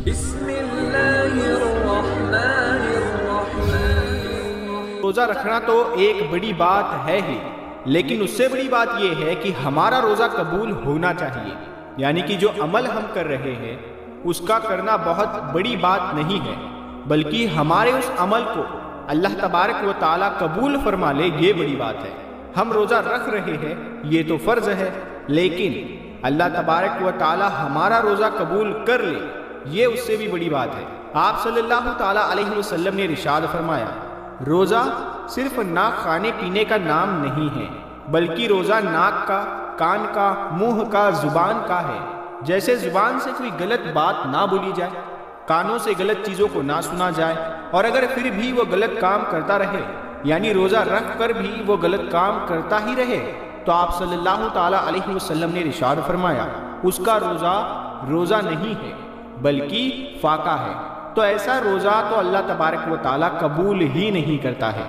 بسم اللہ الرحمن الرحیم۔ روزہ رکھنا تو ایک بڑی بات ہے ہی، لیکن اس سے بڑی بات یہ ہے کہ ہمارا روزہ قبول ہونا چاہیے، یعنی کہ جو عمل ہم کر رہے ہیں اس کا کرنا بہت بڑی بات نہیں ہے، بلکہ ہمارے اس عمل کو اللہ تبارک و تعالیٰ قبول فرما لے، یہ بڑی بات ہے۔ ہم روزہ رکھ رہے ہیں یہ تو فرض ہے، لیکن اللہ تبارک و تعالیٰ ہمارا روزہ قبول کر لے، یہ اس سے بھی بڑی بات ہے۔ آپ صلی اللہ تعالیٰ علیہ وسلم نے ارشاد فرمایا، روزہ صرف نہ کھانے پینے کا نام نہیں ہے، بلکہ روزہ ناک کا، کان کا، منہ کا، زبان کا ہے۔ جیسے زبان سے کوئی غلط بات نہ بولی جائے، کانوں سے غلط چیزوں کو نہ سنا جائے، اور اگر پھر بھی وہ غلط کام کرتا رہے، یعنی روزہ رکھ کر بھی وہ غلط کام کرتا ہی رہے، تو آپ صلی اللہ تعالیٰ علیہ وسلم نے ارشاد فرمایا اس کا روزہ نہیں ہے بلکہ فاقہ ہے۔ تو ایسا روزہ تو اللہ تبارک و تعالیٰ قبول ہی نہیں کرتا ہے۔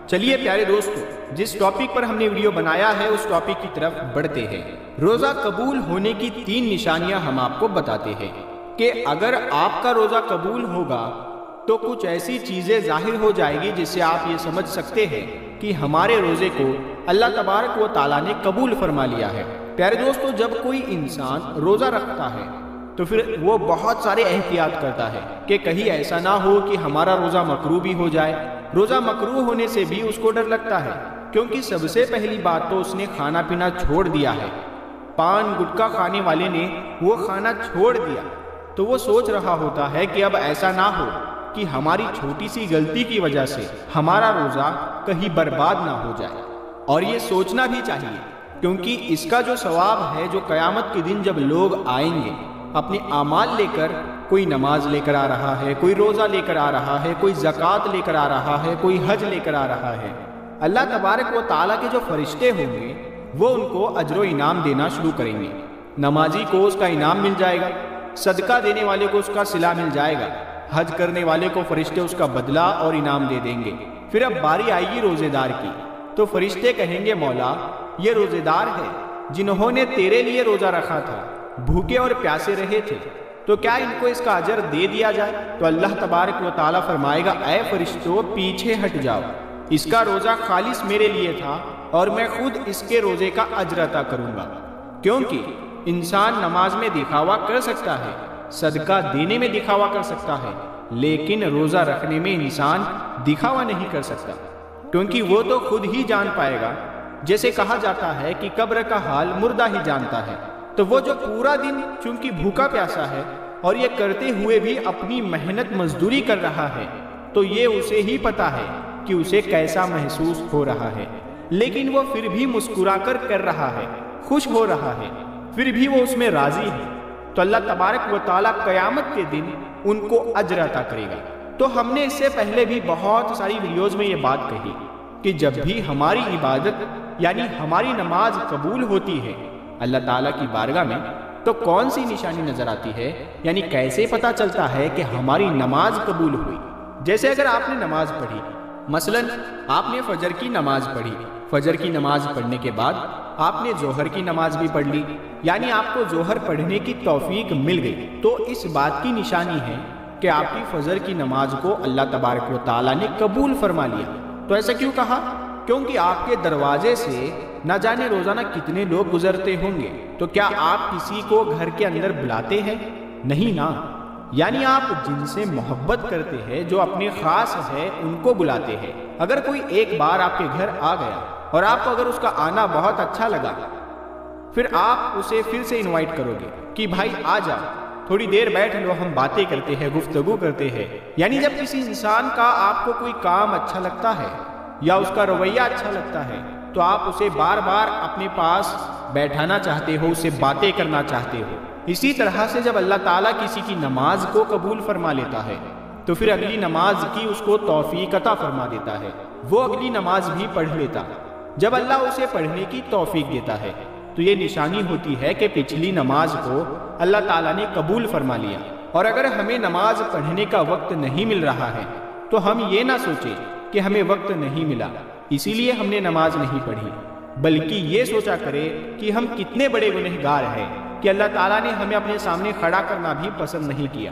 چلیے پیارے دوستو، جس ٹاپک پر ہم نے ویڈیو بنایا ہے اس ٹاپک کی طرف بڑھتے ہیں۔ روزہ قبول ہونے کی 3 نشانیاں ہم آپ کو بتاتے ہیں کہ اگر آپ کا روزہ قبول ہوگا تو کچھ ایسی چیزیں ظاہر ہو جائے گی جس سے آپ یہ سمجھ سکتے ہیں کہ ہمارے روزے کو اللہ تبارک و تعالیٰ نے قبول فرما لیا ہے۔ پیارے دوستو، جب کوئی انسان روزہ رکھتا ہے تو پھر وہ بہت سارے احتیاط کرتا ہے کہ کہیں ایسا نہ ہو کہ ہمارا روزہ مکروہ بھی ہو جائے۔ روزہ مکروہ ہونے سے بھی اس کو ڈر لگتا ہے، کیونکہ سب سے پہلی بات تو اس نے کھانا پینا چھوڑ دیا ہے۔ پان گٹکا کھانے والے نے وہ کھانا چھوڑ دیا، تو وہ سوچ رہا ہوتا ہے کہ اب ایسا نہ ہو کہ ہماری چھوٹی سی غلطی کی وجہ سے ہمارا روزہ کہیں برباد نہ ہو جائے۔ اور یہ سوچنا بھی چاہیے، کیونکہ اس کا جو ثواب ہے، جو قیامت کے دن جب لوگ آئیں گے اپنے اعمال لے کر، کوئی نماز لے کر آ رہا ہے، کوئی روزہ لے کر آ رہا ہے، کوئی زکوٰۃ لے کر آ رہا ہے، کوئی حج لے کر آ رہا ہے، اللہ تبارک و تعالیٰ کے جو فرشتے ہوں گے وہ ان کو اجر و انعام دینا شروع کریں گے۔ نمازی کو اس کا انعام مل جائے گا، صدقہ دینے والے کو اس کا صلہ مل جائے گا، حج کرنے والے کو فرشتے اس کا بدلہ اور انعام دے دیں گے۔ پھر اب باری آئے گی روزے دار کی، تو فرشتے کہیں گے مولا یہ روزے دار ہے جنہوں نے تیرے لیے روزہ رکھا تھا، بھوکے اور پیاسے رہے تھے، تو کیا ان کو اس کا اجر دے دیا جائے؟ تو اللہ تبارک و تعالیٰ فرمائے گا، اے فرشتوں پیچھے ہٹ جاؤ، اس کا روزہ خالص میرے لیے تھا اور میں خود اس کے روزے کا اجر عطا کروں گا۔ کیونکہ انسان نماز میں دکھاوا کر سکتا ہے، صدقہ دینے میں دکھاوا کر سکتا ہے، لیکن روزہ رکھنے میں انسان دکھاوا نہیں کر سکتا، کیونکہ وہ تو خود ہی جان پائے گا۔ جیسے کہا جاتا ہے کہ قبر کا حال مردہ ہی جانتا ہے، تو وہ جو پورا دن چونکہ بھوکا پیاسا ہے اور یہ کرتے ہوئے بھی اپنی محنت مزدوری کر رہا ہے، تو یہ اسے ہی پتا ہے کہ اسے کیسا محسوس ہو رہا ہے، لیکن وہ پھر بھی مسکرا کر رہا ہے، خوش ہو رہا ہے، پھر بھی وہ اس میں راضی ہے، تو اللہ تبارک و تعالیٰ قیامت کے دن ان کو اجر عطا کرے گا۔ تو ہم نے اس سے پہلے بھی بہت ساری ویڈیوز میں یہ بات کہی کہ جب بھی ہماری عبادت یعنی ہماری نماز قبول ہوتی ہے اللہ تعالیٰ کی بارگاہ میں، تو کون سی نشانی نظر آتی ہے، یعنی کیسے پتہ چلتا ہے کہ ہماری نماز قبول ہوئی؟ جیسے اگر آپ نے نماز پڑھی، مثلا آپ نے فجر کی نماز پڑھی، فجر کی نماز پڑھنے کے بعد آپ نے ظہر کی نماز بھی پڑھ لی، یعنی آپ کو ظہر پڑھنے کی توفیق مل گئی، تو اس بات کی نشانی ہے کہ آپ کی فجر کی نماز کو اللہ تبارک و تعالیٰ نے قبول فرما لیا۔ تو ایسا کیوں کہا؟ کیونکہ آپ کے دروازے سے نہ جانے روزانہ کتنے لوگ گزرتے ہوں گے، تو کیا آپ کسی کو گھر کے اندر بلاتے ہیں؟ نہیں نا، یعنی آپ جن سے محبت کرتے ہیں، جو اپنے خاص ہے، ان کو بلاتے ہیں۔ اگر کوئی ایک بار آپ کے گھر آ گیا اور آپ کو اگر اس کا آنا بہت اچھا لگا، پھر آپ اسے پھر سے انوائٹ کرو گے کہ بھائی آ جا، تھوڑی دیر بیٹھ لو، ہم باتیں کرتے ہیں، گفتگو کرتے ہیں۔ یعنی جب کسی انسان کا آپ کو کوئی کام اچھا لگتا ہے یا اس کا رویہ اچھا لگتا ہے، تو آپ اسے بار بار اپنے پاس بیٹھانا چاہتے ہو، اسے باتیں کرنا چاہتے ہو۔ اسی طرح سے جب اللہ تعالیٰ کسی کی نماز کو قبول فرما لیتا ہے تو پھر اگلی نماز کی اس کو توفیق عطا فرما دیتا ہے، وہ اگلی نماز بھی پڑھ لیتا۔ جب اللہ اسے پڑھنے کی توفیق دیتا ہے تو یہ نشانی ہوتی ہے کہ پچھلی نماز کو اللہ تعالیٰ نے قبول فرما لیا۔ اور اگر ہمیں نماز پڑھنے کا وقت نہیں مل رہا ہے تو ہم یہ نہ سوچیں کہ ہمیں وقت نہیں ملا اسی لیے ہم نے نماز نہیں پڑھی، بلکہ یہ سوچا کرے کہ ہم کتنے بڑے گنہگار ہیں کہ اللہ تعالیٰ نے ہمیں اپنے سامنے کھڑا کرنا بھی پسند نہیں کیا۔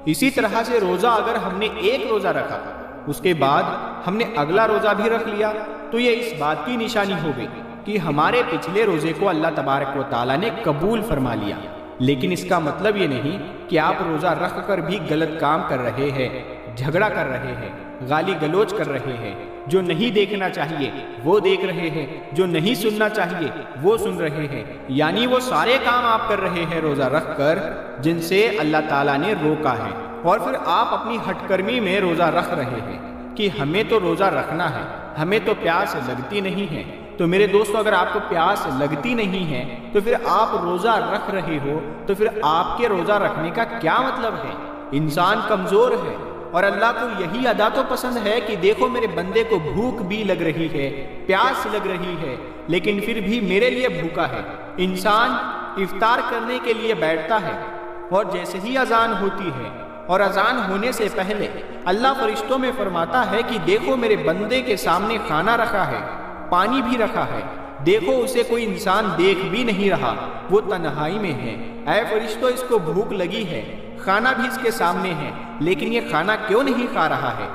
اسی طرح سے روزہ اگر ہم نے ایک روزہ رکھا اس کے بعد ہم نے اگلا روزہ بھی رکھ لیا تو یہ اس بات کی نشانی ہو گئی کہ ہمارے پچھلے روزے کو اللہ تبارک و تعالیٰ نے قبول فرما لیا۔ لیکن اس کا مطلب یہ نہیں کہ آپ روزہ رکھ کر بھی غلط کام کر رہے ہیں، جھگڑا کر رہے ہیں، گالی گلوچ کر رہے ہیں، جو نہیں دیکھنا چاہیے وہ دیکھ رہے ہیں، جو نہیں سننا چاہیے وہ سن رہے ہیں، یعنی وہ سارے کام آپ کر رہے ہیں روزہ رکھ کر جن سے اللہ تعالیٰ نے روکا ہے، اور پھر آپ اپنی ہٹ کرمی میں روزہ رکھ رہے ہیں کہ ہمیں تو روزہ رکھنا ہے، ہمیں تو پیاس لگتی نہیں ہے۔ تو میرے دوستو، اگر آپ کو پیاس لگتی نہیں ہے تو پھر آپ روزہ رکھ رہے ہو تو پھر آپ کے روزہ رکھنے کا کیا مطلب ہے؟ انسان کمزور ہے اور اللہ کو یہی ادا تو پسند ہے کہ دیکھو میرے بندے کو بھوک بھی لگ رہی ہے، پیاس لگ رہی ہے، لیکن پھر بھی میرے لیے بھوکا ہے۔ انسان افطار کرنے کے لیے بیٹھتا ہے اور جیسے ہی اذان ہوتی ہے اور اذان ہونے سے پہلے اللہ فرشتوں میں فرماتا ہے کہ دیکھو میرے بندے کے سامنے کھانا رکھا ہے، پانی بھی رکھا ہے، دیکھو اسے کوئی انسان دیکھ بھی نہیں رہا، وہ تنہائی میں ہے، اے فرشتوں اس کو بھوک لگی ہے، کھانا بھی اس کے سامنے ہے، لیکن یہ کھانا کیوں نہیں کھا رہا ہے؟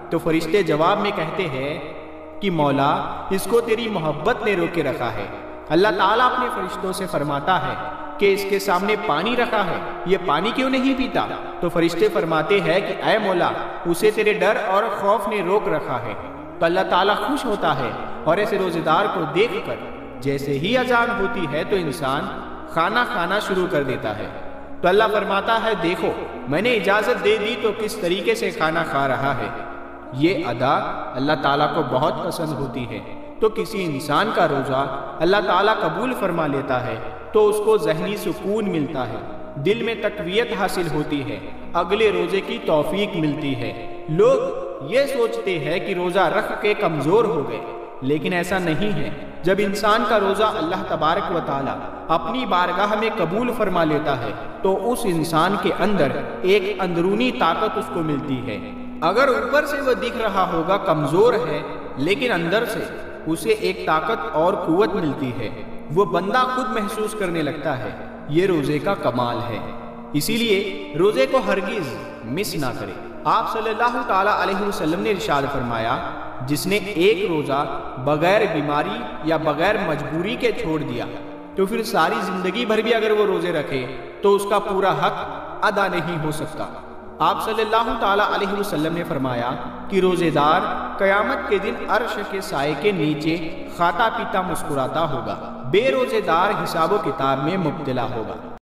تو فرشتے جواب میں کہتے ہیں کہ مولا اس کو تیری محبت نے روکے رکھا ہے۔ اللہ تعالیٰ اپنے فرشتوں سے فرماتا ہے کہ اس کے سامنے پانی رکھا ہے، یہ پانی کیوں نہیں پیتا؟ تو فرشتے فرماتے ہیں کہ اے مولا اسے تیرے ڈر اور خوف نے روک رکھا ہے۔ تو اللہ تعالیٰ خوش ہوتا ہے اور ایسے روزے دار کو دیکھ کر جیسے ہی اذان ہوتی ہے تو انسان کھانا کھانا شروع کر دیتا ہے۔ تو اللہ فرماتا ہے دیکھو میں نے اجازت دے دی تو کس طریقے سے کھانا کھا رہا ہے۔ یہ ادا اللہ تعالیٰ کو بہت پسند ہوتی ہے۔ تو کسی انسان کا روزہ اللہ تعالیٰ قبول فرما لیتا ہے تو اس کو ذہنی سکون ملتا ہے، دل میں تقویت حاصل ہوتی ہے، اگلے روزے کی توفیق ملتی ہے۔ لوگ یہ سوچتے ہیں کہ روزہ رکھ کے کمزور ہو گئے، لیکن ایسا نہیں ہے۔ جب انسان کا روزہ اللہ تبارک و تعالیٰ اپنی بارگاہ میں قبول فرما لیتا ہے تو اس انسان کے اندر ایک اندرونی طاقت اس کو ملتی ہے۔ اگر اوپر سے وہ دکھ رہا ہوگا کمزور ہے، لیکن اندر سے اسے ایک طاقت اور قوت ملتی ہے، وہ بندہ خود محسوس کرنے لگتا ہے۔ یہ روزے کا کمال ہے، اسی لیے روزے کو ہرگز مس نہ کرے۔ آپ صلی اللہ تعالیٰ علیہ وسلم نے ارشاد فرمایا جس نے ایک روزہ بغیر بیماری یا بغیر مجبوری کے چھوڑ دیا تو پھر ساری زندگی بھر بھی اگر وہ روزے رکھے تو اس کا پورا حق ادا نہیں ہو سکتا۔ آپ صلی اللہ تعالیٰ علیہ وسلم نے فرمایا کہ روزے دار قیامت کے دن عرش کے سائے کے نیچے کھاتا پیتا مسکراتا ہوگا، بے روزے دار حساب و کتاب میں مبتلا ہوگا۔